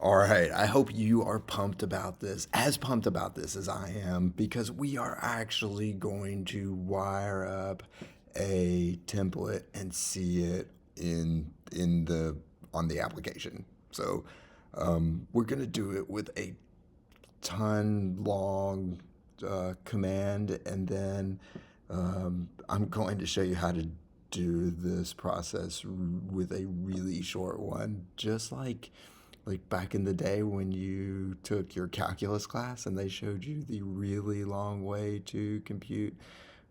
All right, I hope you are pumped about this, as pumped about this as I am, because we are actually going to wire up a template and see it in the on the application. So we're gonna do it with a ton long command, and then I'm going to show you how to do this process with a really short one, just like back in the day when you took your calculus class and they showed you the really long way to compute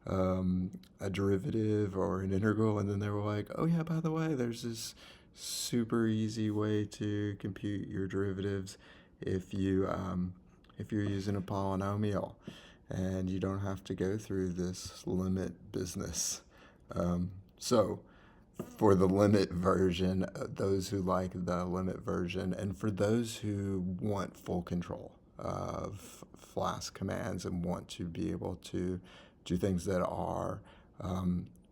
a derivative or an integral, and then they were like, oh yeah, by the way, there's this super easy way to compute your derivatives if you're using a polynomial, and you don't have to go through this limit business. So for the limit version, those who like the limit version, and for those who want full control of Flask-Commands and want to be able to do things that are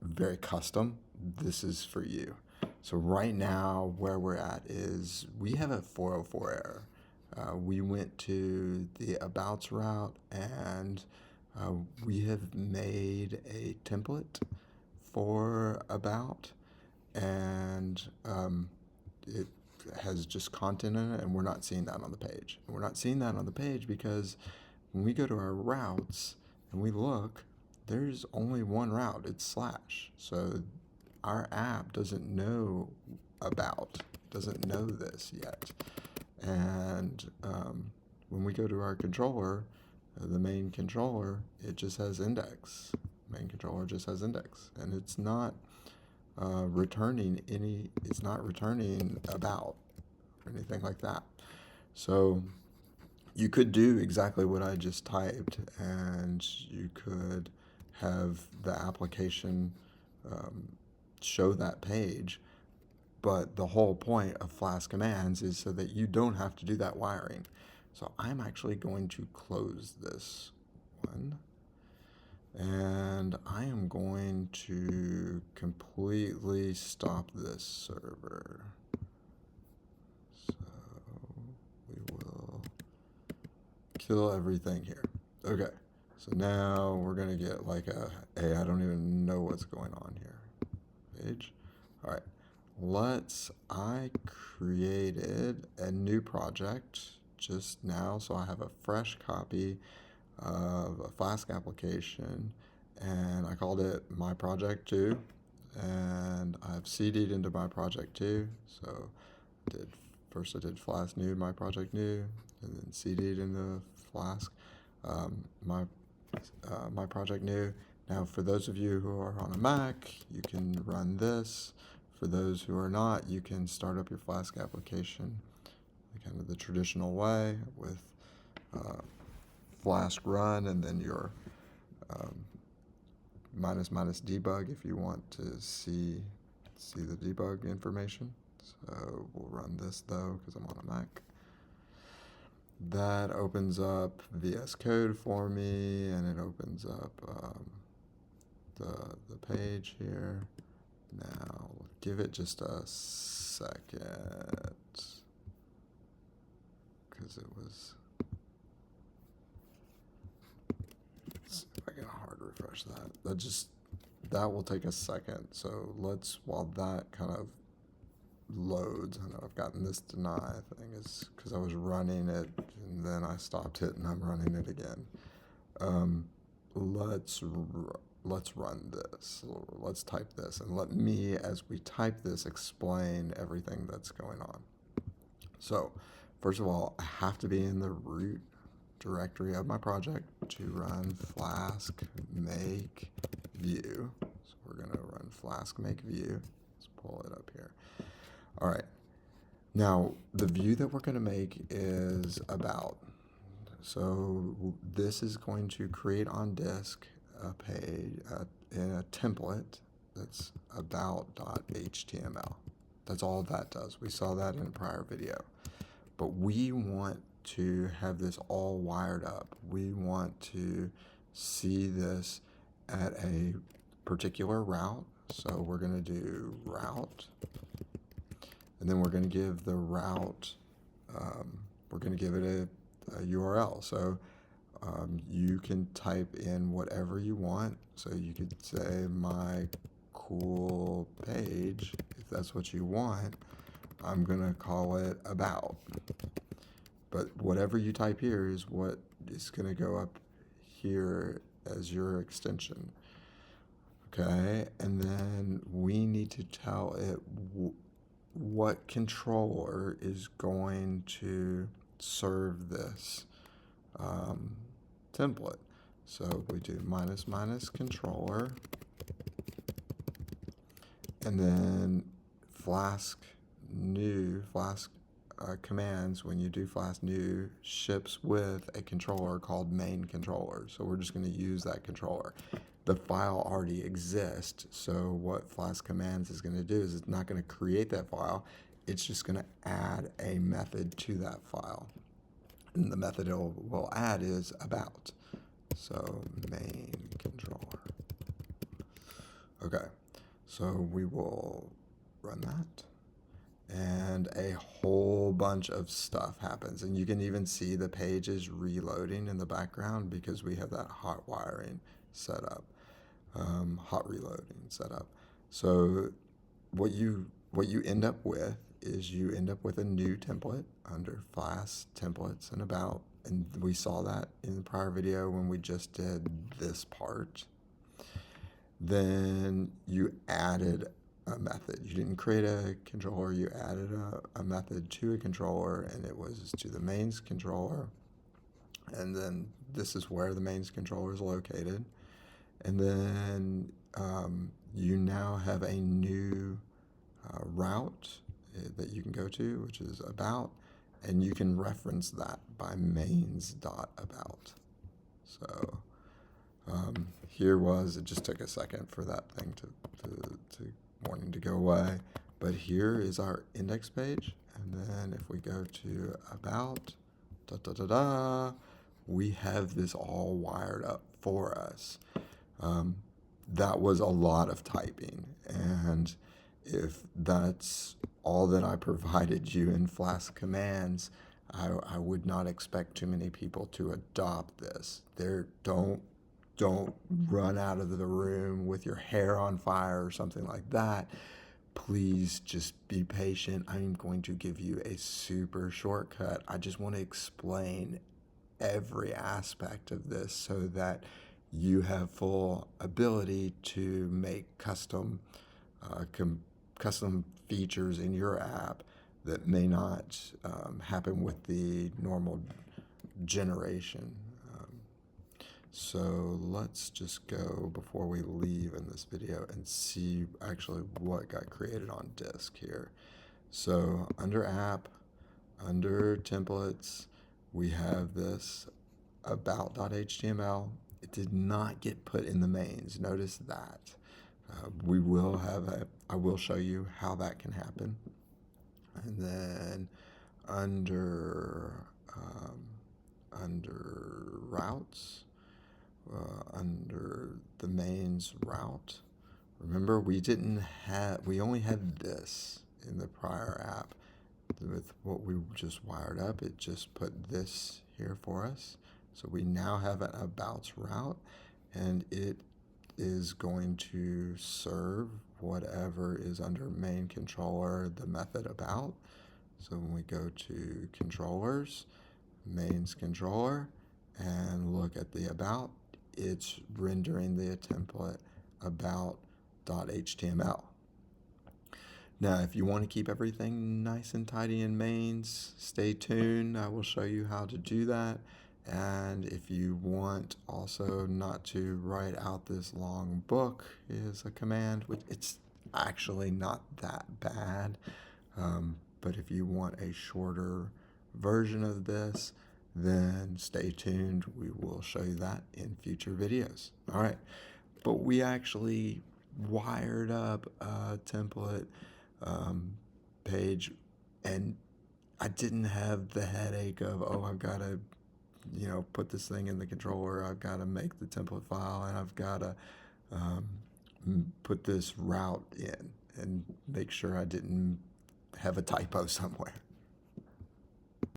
very custom, this is for you. So right now, where we're at is we have a 404 error. We went to the abouts route, and we have made a template for about, and it has just content in it, and we're not seeing that on the page. And we're not seeing that on the page because when we go to our routes and we look, there's only one route. It's slash. So our app doesn't know about, doesn't know this yet. And when we go to our controller, the main controller, it just has index. Main controller just has index, and it's not returning any. It's not returning about or anything like that. So you could do exactly what I just typed, and you could have the application show that page. But the whole point of Flask-Commands is so that you don't have to do that wiring. So I'm actually going to close this one, and I am going to completely stop this server. So we will kill everything here. Okay, so now we're gonna get like hey, I don't even know what's going on here. Page. All right, I created a new project just now, so I have a fresh copy of a Flask application, and I called it my project 2, and I've CD'd into my project 2. So I did Flask new, my project new, and then CD'd into Flask my my project new. Now, for those of you who are on a Mac, you can run this. For those who are not, you can start up your Flask application kind of the traditional way with Flask run, and then your -- debug if you want to see the debug information. So we'll run this though because I'm on a Mac. That opens up VS Code for me, and it opens up the page here. Now give it just a second because it was. Let's see if I can hard refresh that. That will take a second. So while that kind of loads, I know I've gotten this deny thing is because I was running it and then I stopped it and I'm running it again. Let's run this. Let's type this, and let me, as we type this, explain everything that's going on. So first of all, I have to be in the root directory of my project to run Flask make view. So we're going to run Flask make view. Let's pull it up here. All right. Now, the view that we're going to make is about. So this is going to create on disk a page in a template that's about.html. That's all that does. We saw that in a prior video. But we want to have this all wired up. We want to see this at a particular route. So we're going to do route, and then we're going to give the route we're going to give it a URL. So you can type in whatever you want. So you could say my cool page, if that's what you want. I'm going to call it about. But whatever you type here is what is going to go up here as your extension. Okay, and then we need to tell it what controller is going to serve this template. So we do -- controller, and then Flask commands, when you do Flask new, ships with a controller called MainController. So we're just going to use that controller. The file already exists, so what Flask-Commands is going to do is it's not going to create that file. It's just going to add a method to that file. And the method it will add is about. So MainController. Okay, so we will run that. And a whole bunch of stuff happens. And you can even see the page is reloading in the background because we have that hot wiring set up, hot reloading set up. So what you end up with is you end up with a new template under Flask, templates, and about. And we saw that in the prior video when we just did this part. Then you added a method. You didn't create a controller, you added a method to a controller, and it was to the mains controller. And then this is where the mains controller is located. And then you now have a new route that you can go to, which is about, and you can reference that by mains.about. So here it just took a second for that thing to wanting to go away, but here is our index page, and then if we go to about, we have this all wired up for us. That was a lot of typing, and if that's all that I provided you in Flask-Commands, I would not expect too many people to adopt this. Don't run out of the room with your hair on fire or something like that. Please just be patient. I'm going to give you a super shortcut. I just want to explain every aspect of this so that you have full ability to make custom features in your app that may not happen with the normal generation. So let's just go before we leave in this video and see actually what got created on disk here. So under app, under templates, we have this about.html. It did not get put in the mains. Notice that. I will show you how that can happen. And then under routes, under the mains route, remember we only had this in the prior app. With what we just wired up, it just put this here for us. So we now have an abouts route, and it is going to serve whatever is under MainController, the method about. So when we go to controllers, mains controller, and look at the about, it's rendering the template about.html. Now, if you want to keep everything nice and tidy in mains, stay tuned. I will show you how to do that. And if you want also not to write out this long book is a command, which it's actually not that bad. But if you want a shorter version of this, then stay tuned. We will show you that in future videos. All right. But we actually wired up a template page, and I didn't have the headache of, I've got to, put this thing in the controller. I've got to make the template file, and I've got to put this route in and make sure I didn't have a typo somewhere.